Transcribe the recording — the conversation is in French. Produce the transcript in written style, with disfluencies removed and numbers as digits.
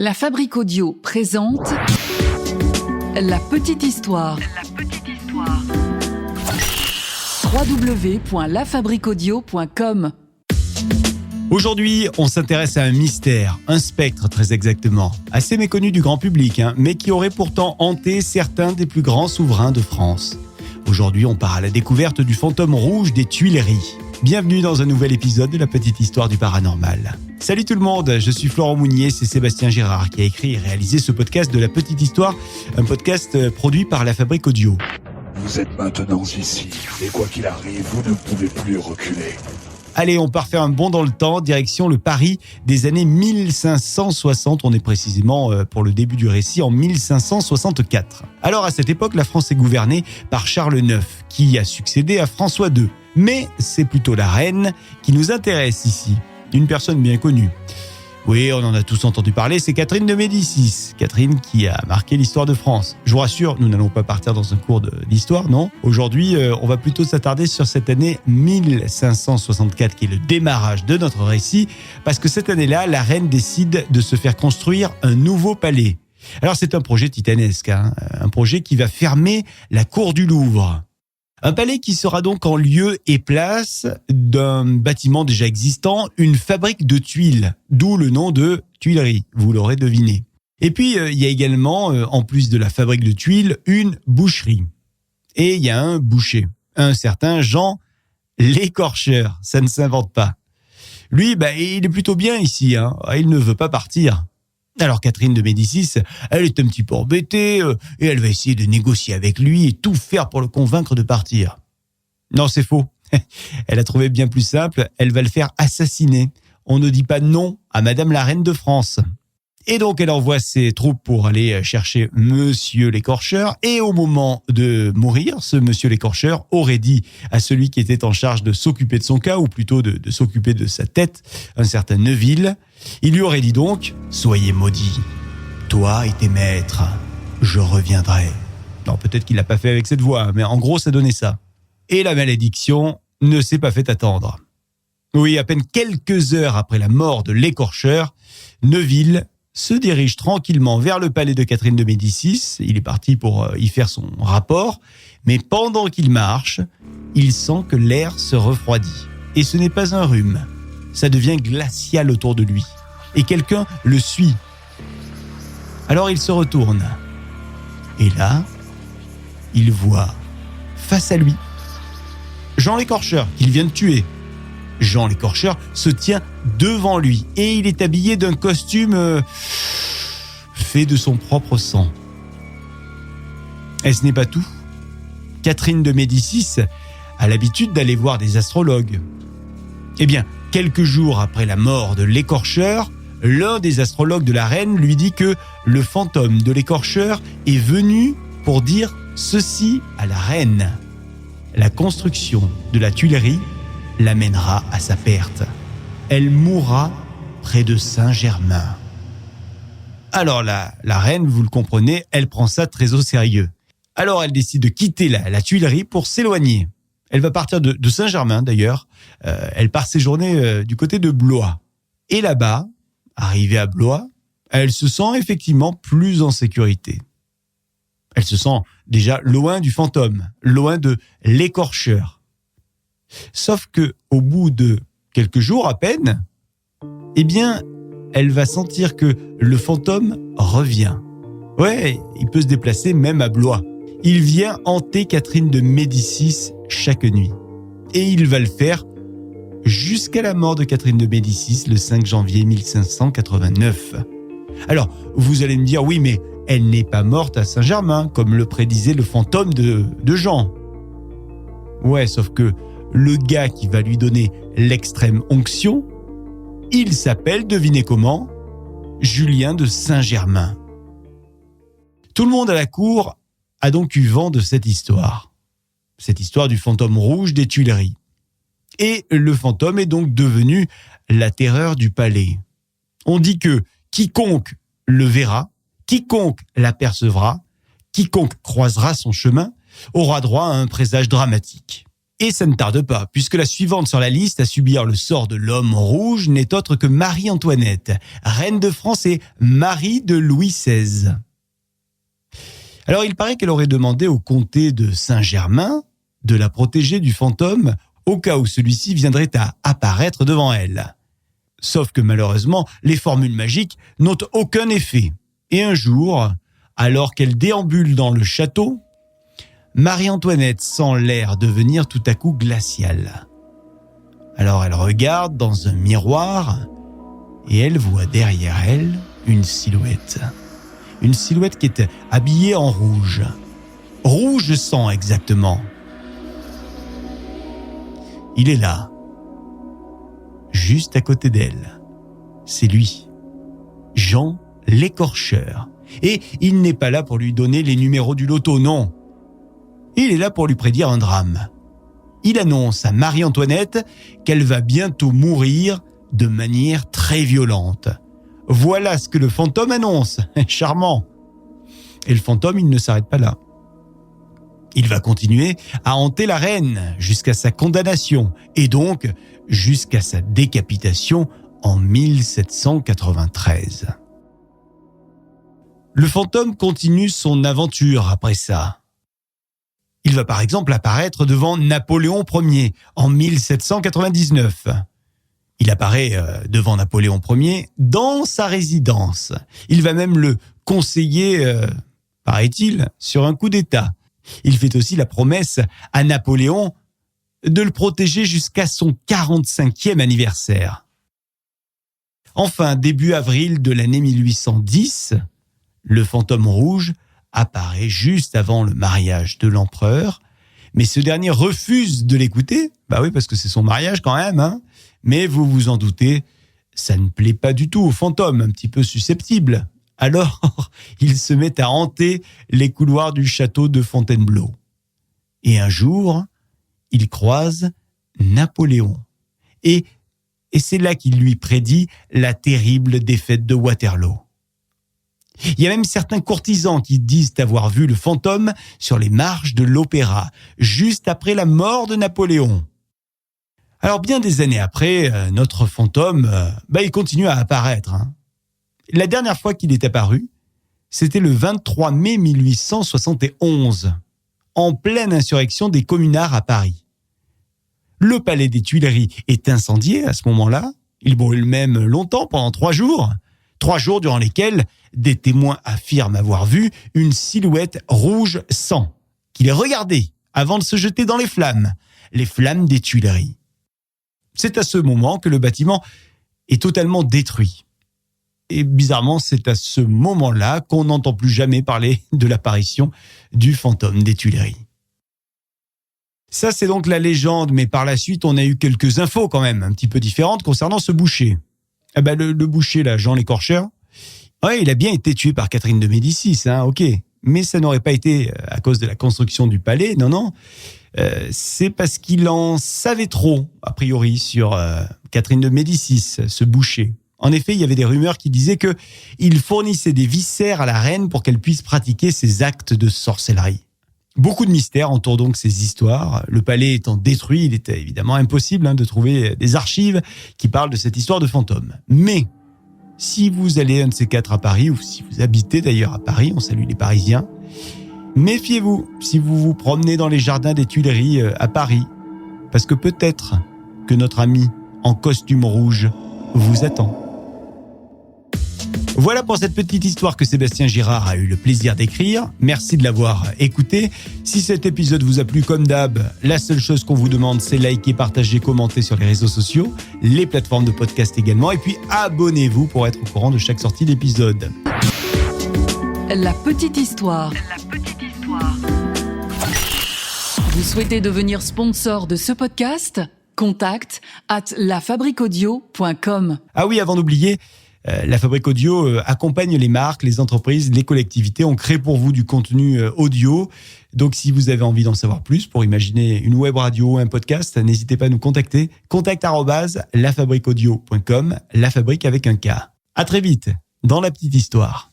La Fabrique Audio présente La Petite Histoire. www.lafabriqueaudio.com. Aujourd'hui, on s'intéresse à un mystère, un spectre très exactement, assez méconnu du grand public, mais qui aurait pourtant hanté certains des plus grands souverains de France. Aujourd'hui, on part à la découverte du fantôme rouge des Tuileries. Bienvenue dans un nouvel épisode de La Petite Histoire du Paranormal. Salut tout le monde, je suis Florent Mounier, c'est Sébastien Girard qui a écrit et réalisé ce podcast de La Petite Histoire, un podcast produit par La Fabrique Audio. Vous êtes maintenant ici, et quoi qu'il arrive, vous ne pouvez plus reculer. Allez, on part faire un bond dans le temps, direction le Paris des années 1560. On est précisément, pour le début du récit, en 1564. Alors à cette époque, la France est gouvernée par Charles IX, qui a succédé à François II. Mais c'est plutôt la reine qui nous intéresse ici, une personne bien connue. Oui, on en a tous entendu parler, c'est Catherine de Médicis. Catherine qui a marqué l'histoire de France. Je vous rassure, nous n'allons pas partir dans un cours d'histoire, non. Aujourd'hui, on va plutôt s'attarder sur cette année 1564 qui est le démarrage de notre récit, parce que cette année-là, la reine décide de se faire construire un nouveau palais. Alors c'est un projet titanesque, un projet qui va fermer la cour du Louvre. Un palais qui sera donc en lieu et place d'un bâtiment déjà existant, une fabrique de tuiles, d'où le nom de Tuileries, vous l'aurez deviné. Et puis, il y a également, en plus de la fabrique de tuiles, une boucherie. Et il y a un boucher, un certain Jean l'Écorcheur, ça ne s'invente pas. Lui, il est plutôt bien ici, il ne veut pas partir. Alors Catherine de Médicis, elle est un petit peu embêtée et elle va essayer de négocier avec lui et tout faire pour le convaincre de partir. Non, c'est faux. Elle a trouvé bien plus simple, elle va le faire assassiner. On ne dit pas non à Madame la Reine de France. Et donc elle envoie ses troupes pour aller chercher Monsieur l'Écorcheur. Et au moment de mourir, ce Monsieur l'Écorcheur aurait dit à celui qui était en charge de s'occuper de son cas, ou plutôt de s'occuper de sa tête, un certain Neuville. Il lui aurait dit donc « Soyez maudit, toi et tes maîtres, je reviendrai ». Non, peut-être qu'il l'a pas fait avec cette voix, mais en gros ça donnait ça. Et la malédiction ne s'est pas fait attendre. Oui, à peine quelques heures après la mort de l'Écorcheur, Neuville se dirige tranquillement vers le palais de Catherine de Médicis. Il est parti pour y faire son rapport. Mais pendant qu'il marche, il sent que l'air se refroidit. Et ce n'est pas un rhume. Ça devient glacial autour de lui. Et quelqu'un le suit. Alors il se retourne. Et là, il voit face à lui Jean l'Écorcheur, qu'il vient de tuer. Jean l'Écorcheur se tient devant lui et il est habillé d'un costume fait de son propre sang. Et ce n'est pas tout. Catherine de Médicis a l'habitude d'aller voir des astrologues. Eh bien, quelques jours après la mort de l'Écorcheur, l'un des astrologues de la reine lui dit que le fantôme de l'Écorcheur est venu pour dire ceci à la reine. La construction de la Tuilerie l'amènera à sa perte. Elle mourra près de Saint-Germain. Alors la reine, vous le comprenez, elle prend ça très au sérieux. Alors elle décide de quitter la Tuilerie pour s'éloigner. Elle va partir de Saint-Germain d'ailleurs. Elle part séjourner du côté de Blois. Et là-bas, arrivée à Blois, elle se sent effectivement plus en sécurité. Elle se sent déjà loin du fantôme, loin de l'Écorcheur. Sauf que, au bout de quelques jours à peine, elle va sentir que le fantôme revient. Ouais, il peut se déplacer même à Blois. Il vient hanter Catherine de Médicis chaque nuit. Et il va le faire jusqu'à la mort de Catherine de Médicis le 5 janvier 1589. Alors, vous allez me dire, oui, mais elle n'est pas morte à Saint-Germain, comme le prédisait le fantôme de Jean. Ouais, sauf que le gars qui va lui donner l'extrême onction, il s'appelle, devinez comment, Julien de Saint-Germain. Tout le monde à la cour a donc eu vent de cette histoire du fantôme rouge des Tuileries. Et le fantôme est donc devenu la terreur du palais. On dit que quiconque le verra, quiconque l'apercevra, quiconque croisera son chemin, aura droit à un présage dramatique. Et ça ne tarde pas, puisque la suivante sur la liste à subir le sort de l'homme rouge n'est autre que Marie-Antoinette, reine de France et Marie de Louis XVI. Alors il paraît qu'elle aurait demandé au comté de Saint-Germain de la protéger du fantôme au cas où celui-ci viendrait à apparaître devant elle. Sauf que malheureusement, les formules magiques n'ont aucun effet. Et un jour, alors qu'elle déambule dans le château, Marie-Antoinette sent l'air devenir tout à coup glacial. Alors elle regarde dans un miroir et elle voit derrière elle une silhouette. Une silhouette qui est habillée en rouge. Rouge sang exactement. Il est là, juste à côté d'elle. C'est lui, Jean l'écorcheur. Et il n'est pas là pour lui donner les numéros du loto, non. Il est là pour lui prédire un drame. Il annonce à Marie-Antoinette qu'elle va bientôt mourir de manière très violente. Voilà ce que le fantôme annonce. Charmant. Et le fantôme, il ne s'arrête pas là. Il va continuer à hanter la reine jusqu'à sa condamnation et donc jusqu'à sa décapitation en 1793. Le fantôme continue son aventure après ça. Il va par exemple apparaître devant Napoléon Ier en 1799. Il apparaît devant Napoléon Ier dans sa résidence. Il va même le conseiller, paraît-il, sur un coup d'État. Il fait aussi la promesse à Napoléon de le protéger jusqu'à son 45e anniversaire. Enfin, début avril de l'année 1810, le fantôme rouge apparaît juste avant le mariage de l'empereur, mais ce dernier refuse de l'écouter. Bah oui, parce que c'est son mariage quand même, hein. Mais vous vous en doutez, ça ne plaît pas du tout au fantôme, un petit peu susceptible. Alors, il se met à hanter les couloirs du château de Fontainebleau. Et un jour, il croise Napoléon. Et c'est là qu'il lui prédit la terrible défaite de Waterloo. Il y a même certains courtisans qui disent avoir vu le fantôme sur les marches de l'opéra, juste après la mort de Napoléon. Alors bien des années après, notre fantôme, il continue à apparaître. La dernière fois qu'il est apparu, c'était le 23 mai 1871, en pleine insurrection des communards à Paris. Le palais des Tuileries est incendié à ce moment-là. Il brûle même longtemps, pendant 3 jours. 3 jours durant lesquels des témoins affirment avoir vu une silhouette rouge sang, qui les regardait avant de se jeter dans les flammes des Tuileries. C'est à ce moment que le bâtiment est totalement détruit. Et bizarrement, c'est à ce moment-là qu'on n'entend plus jamais parler de l'apparition du fantôme des Tuileries. Ça, c'est donc la légende, mais par la suite, on a eu quelques infos quand même, un petit peu différentes concernant ce boucher. Le boucher, là, Jean l'écorcheur, ouais, il a bien été tué par Catherine de Médicis, ok. Mais ça n'aurait pas été à cause de la construction du palais, non. C'est parce qu'il en savait trop, a priori, sur Catherine de Médicis, ce boucher. En effet, il y avait des rumeurs qui disaient qu'il fournissait des viscères à la reine pour qu'elle puisse pratiquer ses actes de sorcellerie. Beaucoup de mystères entourent donc ces histoires. Le palais étant détruit, il était évidemment impossible de trouver des archives qui parlent de cette histoire de fantôme. Mais si vous allez un de ces 4 à Paris, ou si vous habitez d'ailleurs à Paris, on salue les Parisiens, méfiez-vous si vous vous promenez dans les jardins des Tuileries à Paris, parce que peut-être que notre ami en costume rouge vous attend. Voilà pour cette petite histoire que Sébastien Girard a eu le plaisir d'écrire. Merci de l'avoir écouté. Si cet épisode vous a plu, comme d'hab, la seule chose qu'on vous demande, c'est liker, partager, commenter sur les réseaux sociaux, les plateformes de podcast également, et puis abonnez-vous pour être au courant de chaque sortie d'épisode. La petite histoire. Vous souhaitez devenir sponsor de ce podcast ? Contact @lafabriquaudio.com. Ah oui, avant d'oublier, La Fabrique Audio accompagne les marques, les entreprises, les collectivités. On crée pour vous du contenu audio. Donc, si vous avez envie d'en savoir plus pour imaginer une web radio, un podcast, n'hésitez pas à nous contacter. Contact@lafabriquaudio.com, la fabrique avec un K. À très vite dans la petite histoire.